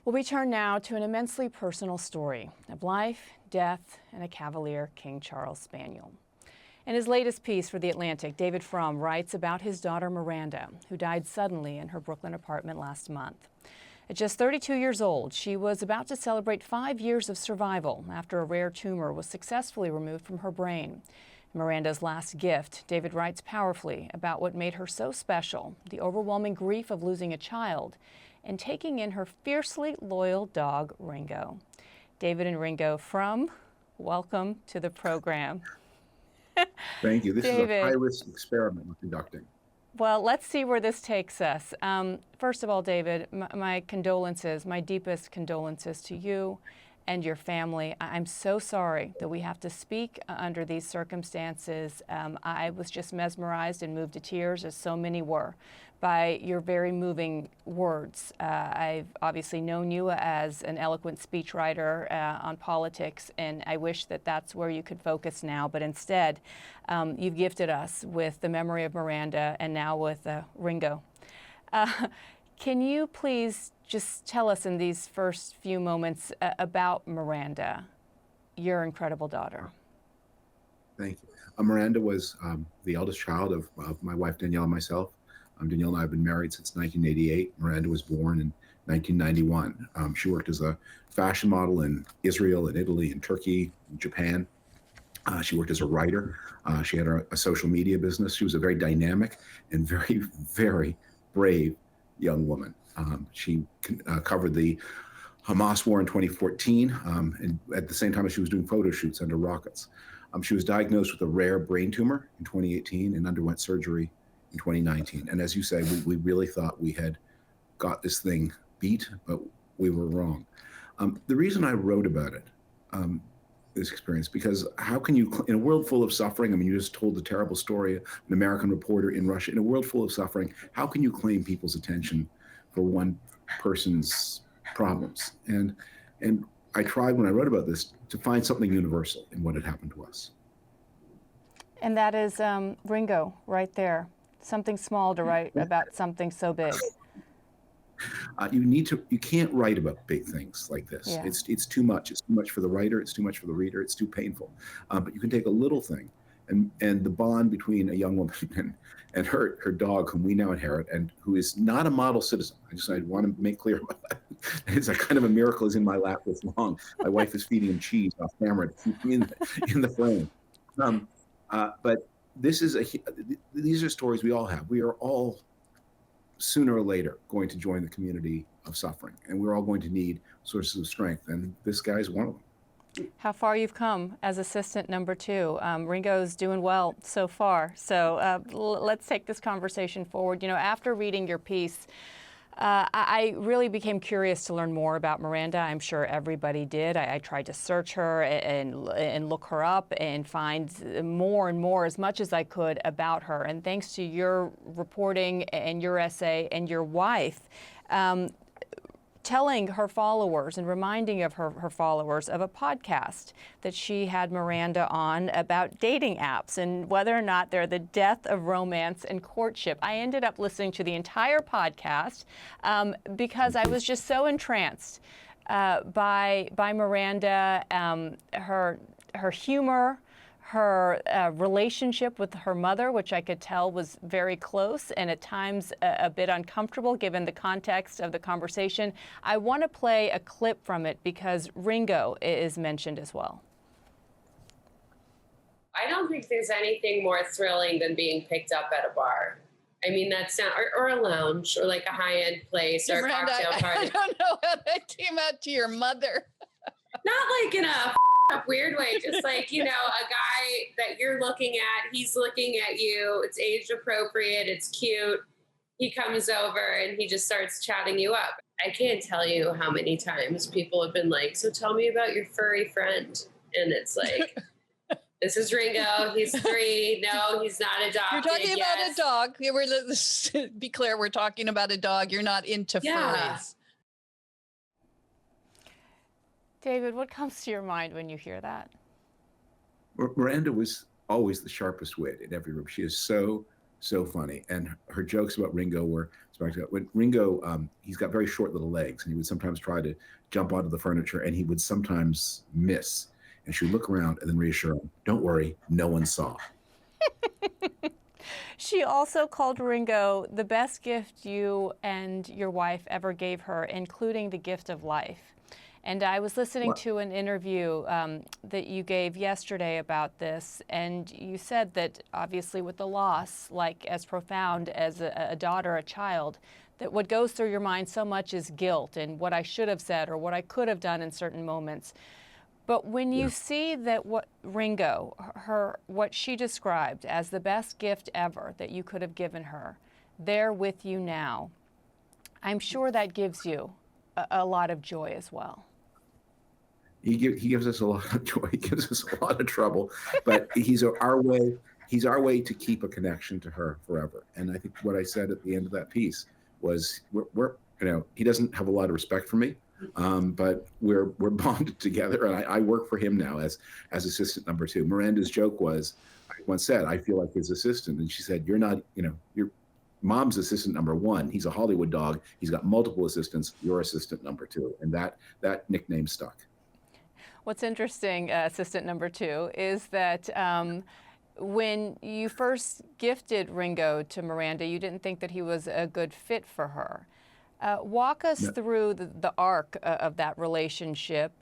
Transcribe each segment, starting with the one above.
Well, we turn now to an immensely personal story of life, death, and a Cavalier King Charles Spaniel. In his latest piece for The Atlantic, David Frum writes about his daughter Miranda, who died suddenly in her Brooklyn apartment last month. At just 32 years old, she was about to celebrate 5 years of survival after a rare tumor was successfully removed from her brain. Miranda's last gift, David writes powerfully about what made her so special, the overwhelming grief of losing a child, and taking in her fiercely loyal dog, Ringo. David and Ringo Frum, welcome to the program. Thank you. This is a David, high-risk experiment we're conducting. well, let's see where this takes us. First of all, David, my condolences, my deepest condolences to you and your family. I'm so sorry that we have to speak under these circumstances. I was just mesmerized and moved to tears, as so many were, by your very moving words. I've obviously known you as an eloquent speechwriter on politics, and I wish that that's where you could focus now. But instead, you've gifted us with the memory of Miranda and now with Ringo. Can you please just tell us in these first few moments about Miranda, your incredible daughter? Thank you. Miranda was the eldest child of my wife, Danielle, and myself. Danielle and I have been married since 1988. Miranda was born in 1991. She worked as a fashion model in Israel and Italy and Turkey and Japan. She worked as a writer. She had a social media business. She was a very dynamic and very, very brave young woman. She covered the Hamas war in 2014, and at the same time as she was doing photo shoots under rockets. She was diagnosed with a rare brain tumor in 2018 and underwent surgery in 2019. And as you say, we really thought we had got this thing beat, but we were wrong. The reason I wrote about it, this experience, because how can you, in a world full of suffering, I mean, you just told the terrible story of an American reporter in Russia, in a world full of suffering, how can you claim people's attention for one person's problems? And I tried, when I wrote about this, to find something universal in what had happened to us. And that is Ringo right there. Something small to write about something so big. You can't write about big things like this. Yeah. It's too much. It's too much for the writer. It's too much for the reader. It's too painful. But you can take a little thing, and the bond between a young woman and her dog, whom we now inherit, and who is not a model citizen. I want to make clear about that. It's a kind of a miracle is in my lap this long. My wife is feeding him cheese off camera to keep me in the frame. But these are stories we all have. We are all sooner or later going to join the community of suffering, and we're all going to need sources of strength, and this guy's one of them. How far you've come as assistant number 2. Ringo's doing well so far. So let's take this conversation forward. You know, after reading your piece, I really became curious to learn more about Miranda. I'm sure everybody did. I tried to search her and look her up and find more and more, as much as I could, about her. And thanks to your reporting and your essay and your wife, telling her followers and reminding of her followers of a podcast that she had Miranda on about dating apps and whether or not they're the death of romance and courtship. I ended up listening to the entire podcast because I was just so entranced by Miranda, her humor, her relationship with her mother, which I could tell was very close and at times a bit uncomfortable given the context of the conversation. I want to play a clip from it because Ringo is mentioned as well. I don't think there's anything more thrilling than being picked up at a bar. I mean, that's not, or a lounge, or like a high-end place, or Miranda, a cocktail party. I don't know how that came out to your mother. Not like in a up weird way, just like, you know, a guy that you're looking at, he's looking at you, it's age appropriate, it's cute. He comes over and he just starts chatting you up. I can't tell you how many times people have been like, so tell me about your furry friend. And it's like, this is Ringo, he's 3, no, he's not adopted. You're talking about a dog. Let's be clear, we're talking about a dog. You're not into furries. David, what comes to your mind when you hear that? Miranda was always the sharpest wit in every room. She is so so funny. And her jokes about Ringo were when Ringo, he's got very short little legs, and he would sometimes try to jump onto the furniture, and he would sometimes miss. And she would look around and then reassure him, "Don't worry, no one saw." She also called Ringo the best gift you and your wife ever gave her, including the gift of life. And I was listening What? to an interview that you gave yesterday about this, and you said that obviously with the loss, like as profound as a daughter, a child, that what goes through your mind so much is guilt and what I should have said or what I could have done in certain moments. But when you Yeah. see that what Ringo, what she described as the best gift ever that you could have given her, there with you now, I'm sure that gives you a lot of joy as well. He gives us a lot of joy. He gives us a lot of trouble, but he's our way. He's our way to keep a connection to her forever. And I think what I said at the end of that piece was, we're he doesn't have a lot of respect for me, but we're bonded together, and I work for him now as assistant number 2. Miranda's joke was, I once said, I feel like his assistant, and she said, "You're not. You're Mom's assistant number 1. He's a Hollywood dog. He's got multiple assistants. You're assistant number 2," and that nickname stuck. What's interesting, assistant number 2, is that when you first gifted Ringo to Miranda, you didn't think that he was a good fit for her. Walk us No. through the arc of that relationship,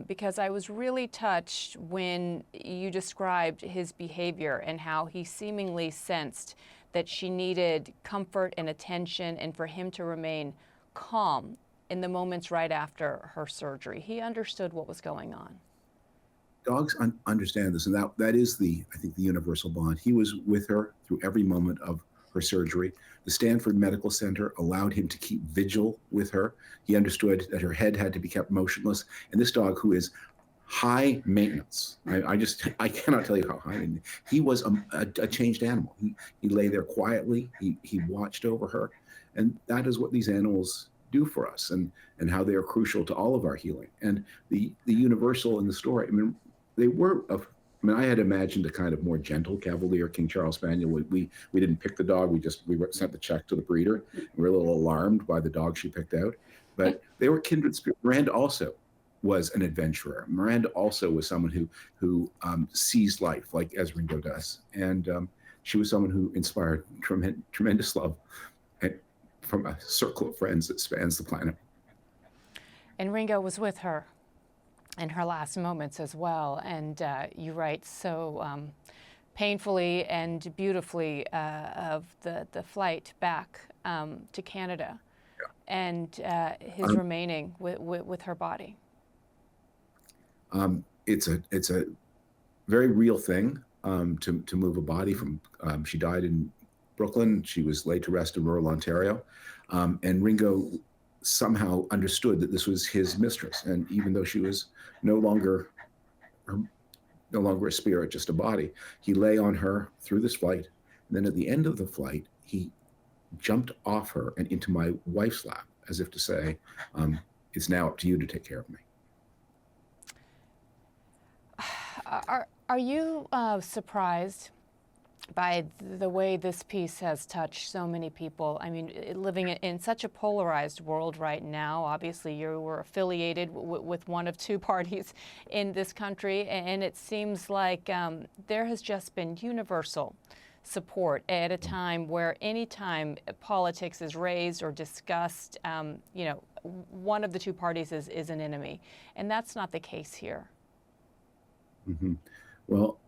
because I was really touched when you described his behavior and how he seemingly sensed that she needed comfort and attention, and for him to remain calm in the moments right after her surgery. He understood what was going on. Dogs understand this, and that is I think the universal bond. He was with her through every moment of her surgery. The Stanford Medical Center allowed him to keep vigil with her. He understood that her head had to be kept motionless. And this dog, who is high maintenance, I cannot tell you how high. He was a changed animal. He lay there quietly. He watched over her, and that is what these animals do for us, and how they are crucial to all of our healing. And the universal in the story, I had imagined a kind of more gentle Cavalier King Charles Spaniel. We didn't pick the dog. We sent the check to the breeder. We were a little alarmed by the dog she picked out, but they were kindred spirits. Miranda also was an adventurer. Miranda also was someone who sees life like as Ringo does, and she was someone who inspired tremendous love from a circle of friends that spans the planet. And Ringo was with her in her last moments as well. And you write so painfully and beautifully of the flight back to Canada, and his remaining with her body. It's a very real thing to move a body from. She died in Brooklyn. She was laid to rest in rural Ontario, and Ringo somehow understood that this was his mistress, and even though she was no longer a spirit, just a body, he lay on her through this flight. And then at the end of the flight, he jumped off her and into my wife's lap, as if to say, "It's now up to you to take care of me." Are you surprised by the way this piece has touched so many people? I mean, living in such a polarized world right now, obviously you were affiliated with one of 2 parties in this country, and it seems like there has just been universal support at a time where anytime politics is raised or discussed, one of the 2 parties is an enemy, and that's not the case here. Mm-hmm. Well,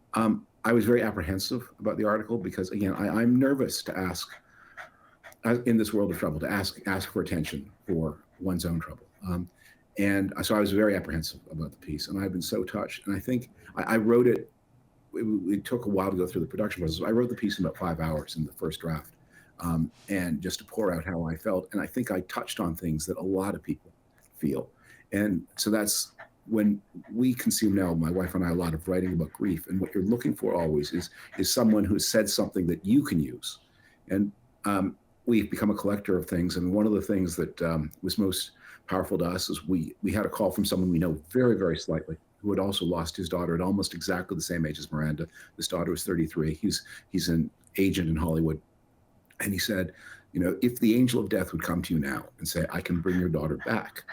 I was very apprehensive about the article because, again, I'm nervous to ask, in this world of trouble, to ask for attention for one's own trouble. And so I was very apprehensive about the piece, and I've been so touched. And I think I wrote it. It took a while to go through the production process. I wrote the piece in about 5 hours in the first draft, and just to pour out how I felt. And I think I touched on things that a lot of people feel. And so that's when we consume now, my wife and I, a lot of writing about grief. And what you're looking for always is someone who has said something that you can use. And we've become a collector of things. And one of the things that was most powerful to us is we had a call from someone we know very, very slightly, who had also lost his daughter at almost exactly the same age as Miranda. This daughter was 33. He's an agent in Hollywood, And he said, if the angel of death would come to you now and say, I can bring your daughter back,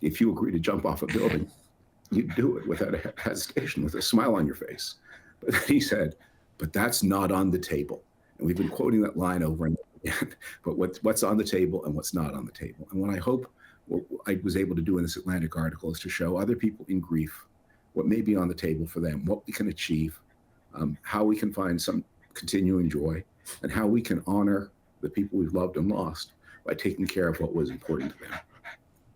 if you agree to jump off a building, you'd do it without a hesitation, with a smile on your face. But then he said, but that's not on the table. And we've been quoting that line over and over again. But what's on the table and what's not on the table? And what I hope what I was able to do in this Atlantic article is to show other people in grief what may be on the table for them, what we can achieve, how we can find some continuing joy, and how we can honor the people we've loved and lost by taking care of what was important to them.